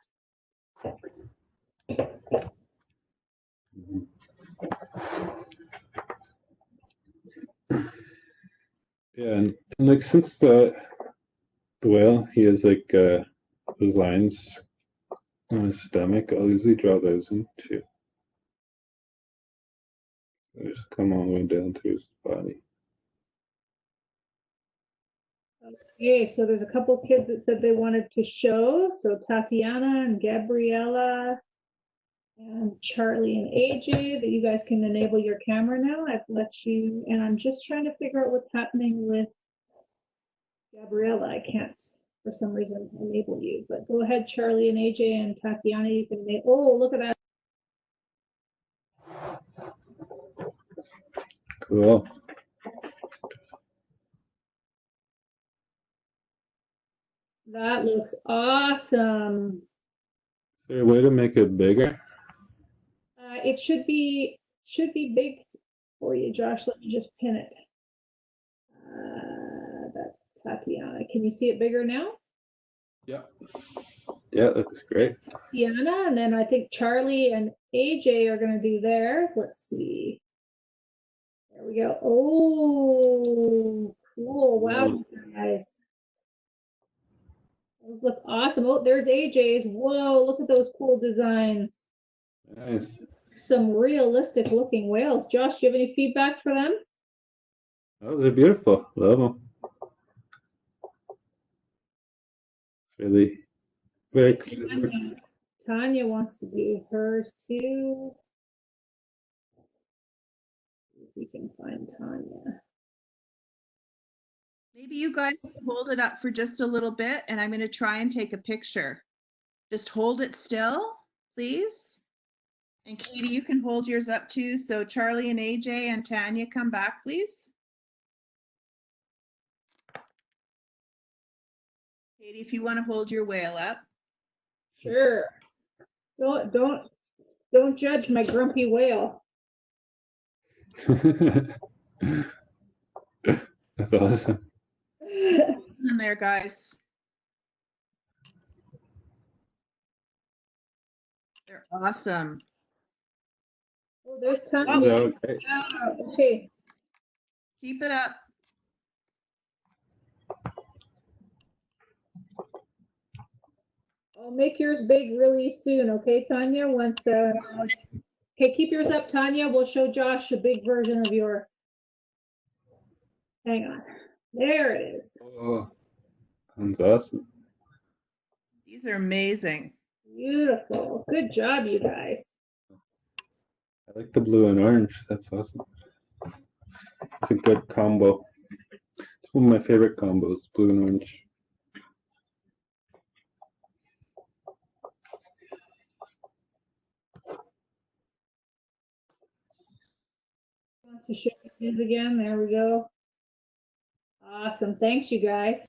Yeah, and like since the whale, he has like those lines on his stomach. I'll usually draw those in too. Just come all the way down to his body. Okay, so there's a couple kids that said they wanted to show. So Tatiana and Gabriella and Charlie and AJ, that you guys can enable your camera now. I've let you, and I'm just trying to figure out what's happening with Gabriella. I can't, for some reason, enable you. But go ahead, Charlie and AJ and Tatiana, you can enable. Oh, look at that. Cool. That looks awesome. Is there a way to make it bigger? It should be big for you, Josh. Let me just pin it. That's Tatiana. Can you see it bigger now? Yeah. Yeah, that looks great. That's Tatiana, and then I think Charlie and AJ are going to do theirs. Let's see. There we go. Oh, cool. Wow, guys. Those look awesome. Oh, there's AJ's. Whoa, look at those cool designs. Nice. Some realistic looking whales. Josh, do you have any feedback for them? Oh, they're beautiful. Love them. It's really very clever. Tanya wants to do hers too. If we can find Tanya. Maybe you guys can hold it up for just a little bit and I'm going to try and take a picture. Just hold it still, please. And Katie, you can hold yours up too. So Charlie and AJ and Tanya, come back, please. Katie, if you want to hold your whale up. Sure. Don't judge my grumpy whale. That's awesome. In there, guys. They're awesome. Oh, there's Oh. Tanya. Okay. Okay. Keep it up. I'll make yours big really soon, okay, Tanya? Once okay, keep yours up, Tanya. We'll show Josh a big version of yours. Hang on. There it is. Oh, that's awesome. These are amazing. Beautiful. Good job, you guys. I like the blue and orange. That's awesome. It's a good combo. It's one of my favorite combos, blue and orange. Want to show his again? There we go. Awesome. Thanks, you guys.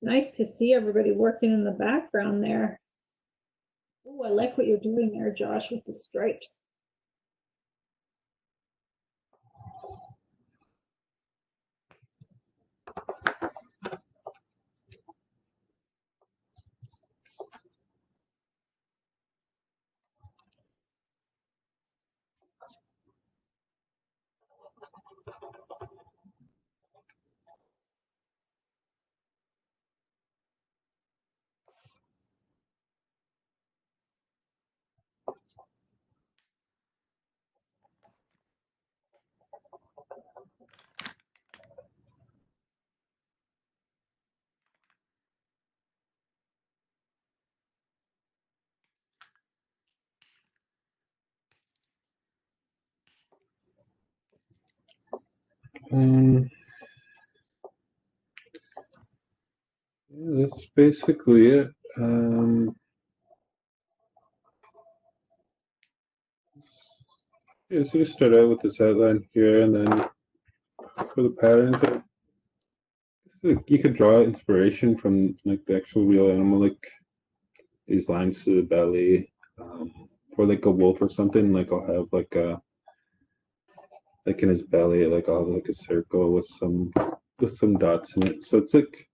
Nice to see everybody working in the background there. Oh, I like what you're doing there, Josh, with the stripes. Yeah, that's basically it. Yeah, so you start out with this outline here, and then for the patterns, you could draw inspiration from like the actual real animal, like these lines to the belly. For like a wolf or something, like I'll have like a like in his belly, like I'll have like a circle with some dots in it. So it's like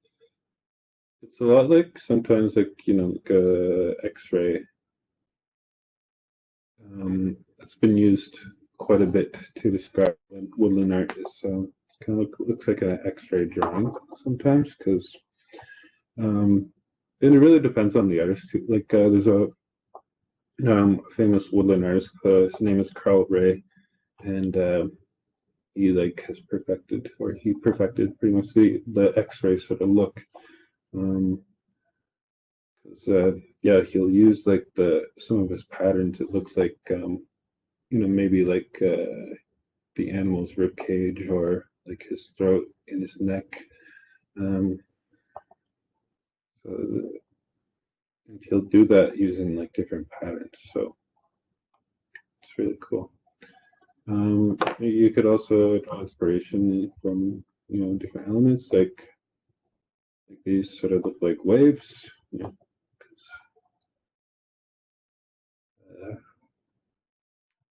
it's a lot like sometimes like like a X-ray. It's been used quite a bit to describe woodland art. So it's kind of looks like an X-ray drawing sometimes because and it really depends on the artist too. Like there's a famous woodland artist. His name is Carl Ray, and he like has perfected, or he perfected pretty much the X-ray sort of look. Yeah, he'll use like some of his patterns. It looks like maybe like the animal's rib cage or like his throat and his neck. So, and he'll do that using like different patterns. So it's really cool. You could also draw inspiration from different elements like these sort of look like waves.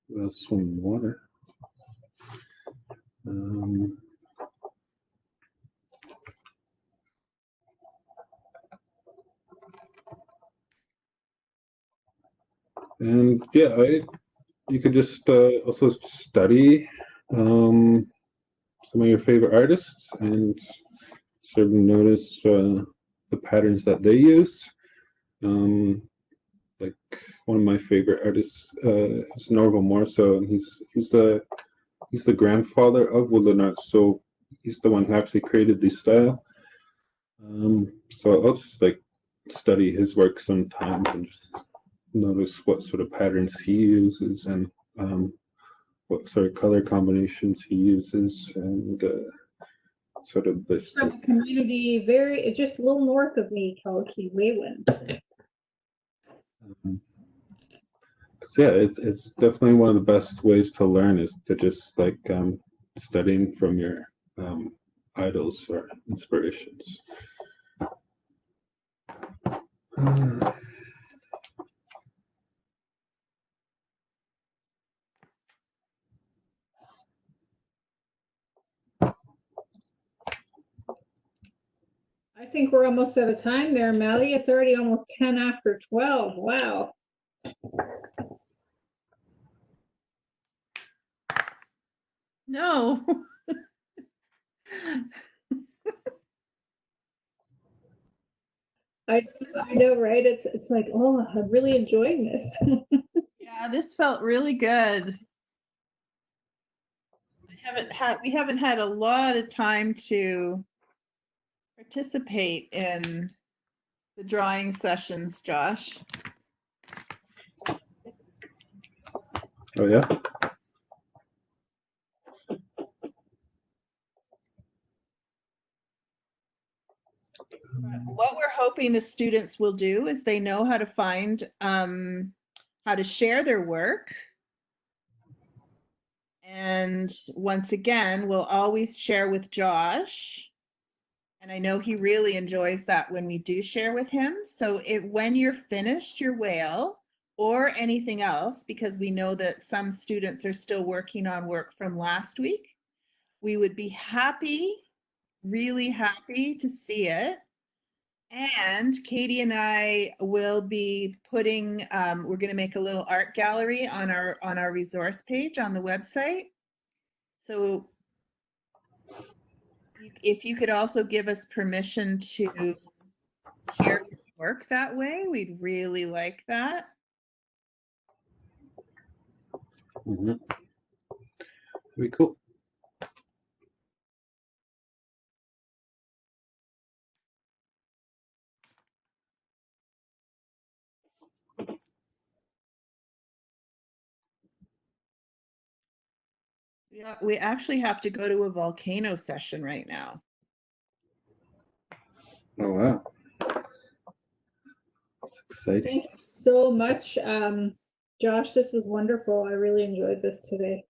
Well, swimming water. And yeah, you could just also study some of your favorite artists and sort of notice the patterns that they use. Like one of my favorite artists is Norval Morso, and he's the grandfather of woodland art. So he's the one who actually created the style. So I'll just like study his work sometimes and just notice what sort of patterns he uses and what sort of color combinations he uses and sort of this. From a community just a little north of me called Kiwewan. Yeah, it's definitely one of the best ways to learn is to just like studying from your idols or inspirations. I think we're almost out of time there, Melly. It's already almost 10 after 12. Wow. No. I know, right? It's like, oh, I'm really enjoying this. Yeah, this felt really good. We haven't had a lot of time to participate in the drawing sessions, Josh. Oh yeah. What we're hoping the students will do is they know how to find how to share their work. And once again, we'll always share with Josh. And I know he really enjoys that when we do share with him. So when you're finished your whale or anything else, because we know that some students are still working on work from last week, we would be happy, really happy to see it. And Katie and I will be putting, we're going to make a little art gallery on our resource page on the website. So if you could also give us permission to share your work that way, we'd really like that. Mm-hmm. Very cool. Yeah, we actually have to go to a volcano session right now. Oh wow. That's exciting. Thank you so much, Josh. This was wonderful. I really enjoyed this today.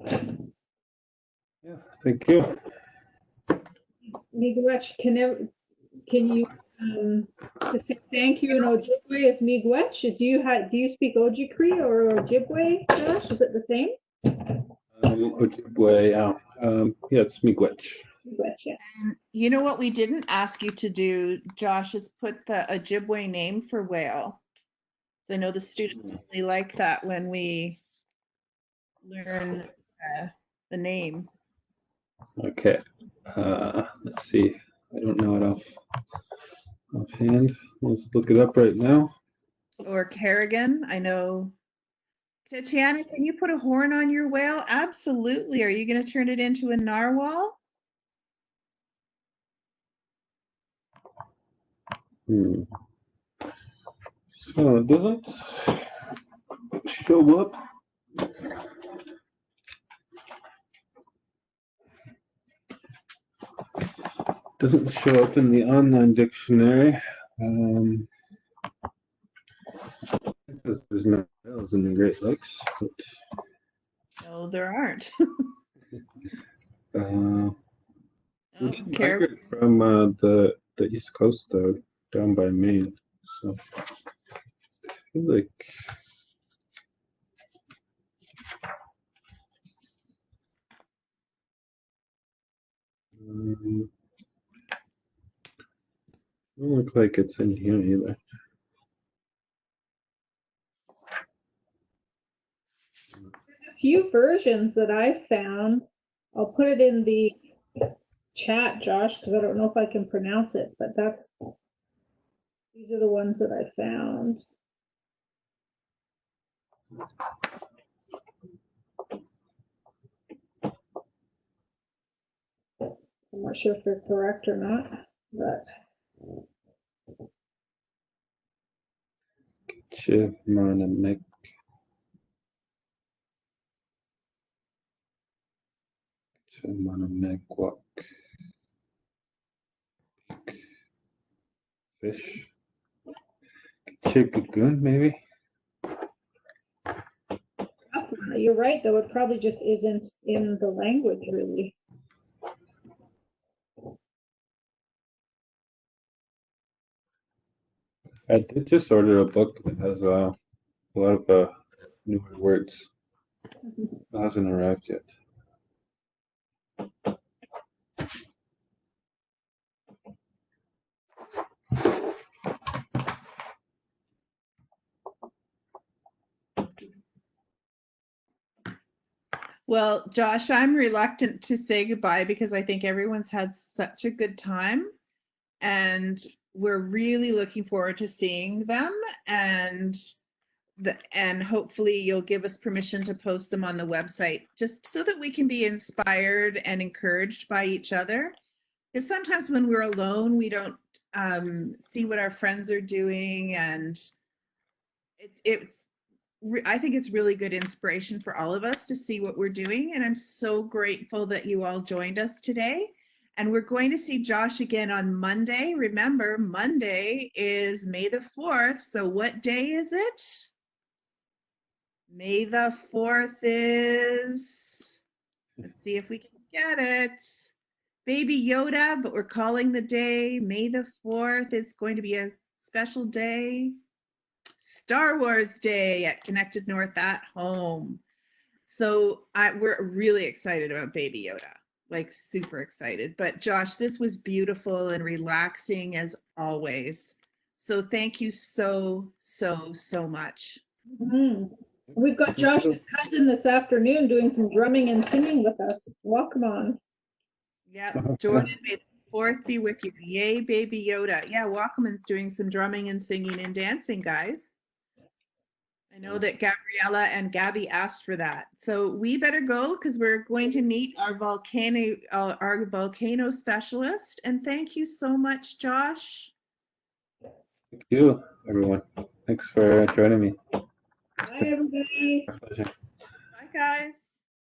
Yeah, thank you. Miigwech, can you say thank you in Ojibwe as Miigwech? Do you speak Ojibwe or Ojibwe, Josh? Is it the same? Ojibwe, yeah, it's Miigwech. Miigwech, yeah. And you know what we didn't ask you to do, Josh, is put the Ojibwe name for whale. So I know the students really like that when we learn the name. Okay. Let's see. I don't know it offhand. Let's look it up right now. Or Kerrigan, I know. Tatiana, can you put a horn on your whale? Absolutely. Are you going to turn it into a narwhal? So it doesn't show up. Doesn't show up in the online dictionary. Because there's no whales in the Great Lakes. But, No, there aren't. migrate from the East Coast though, down by Maine. So I feel like doesn't look like it's in here either. There's a few versions that I found. I'll put it in the chat, Josh, because I don't know if I can pronounce it, but these are the ones that I found. I'm not sure if they're correct or not, but Chimanamek. Chimanamekwak. Fish. Chigagoon, maybe? you're right, though. It probably just isn't in the language, really. I did just order a book that has a lot of newer words. It hasn't arrived yet. Well, Josh, I'm reluctant to say goodbye because I think everyone's had such a good time, and we're really looking forward to seeing them, and hopefully you'll give us permission to post them on the website just so that we can be inspired and encouraged by each other. Because sometimes when we're alone, we don't see what our friends are doing, and I think it's really good inspiration for all of us to see what we're doing. And I'm so grateful that you all joined us today. And we're going to see Josh again on Monday. Remember, Monday is May the 4th. So what day is it? May the 4th is, let's see if we can get it. Baby Yoda, but we're calling the day May the 4th. It's going to be a special day. Star Wars Day at Connected North at home. So we're really excited about Baby Yoda, like super excited. But Josh, this was beautiful and relaxing as always. So thank you so, so, so much. Mhm. We've got Josh's cousin this afternoon doing some drumming and singing with us. Welcome on. Yep, Jordan, may the 4th be with you. Yay, Baby Yoda. Yeah, Walkman's doing some drumming and singing and dancing, guys. I know that Gabriella and Gabby asked for that. So we better go because we're going to meet our volcano specialist. And thank you so much, Josh. Thank you, everyone. Thanks for joining me. Bye, everybody. My pleasure. Bye, guys.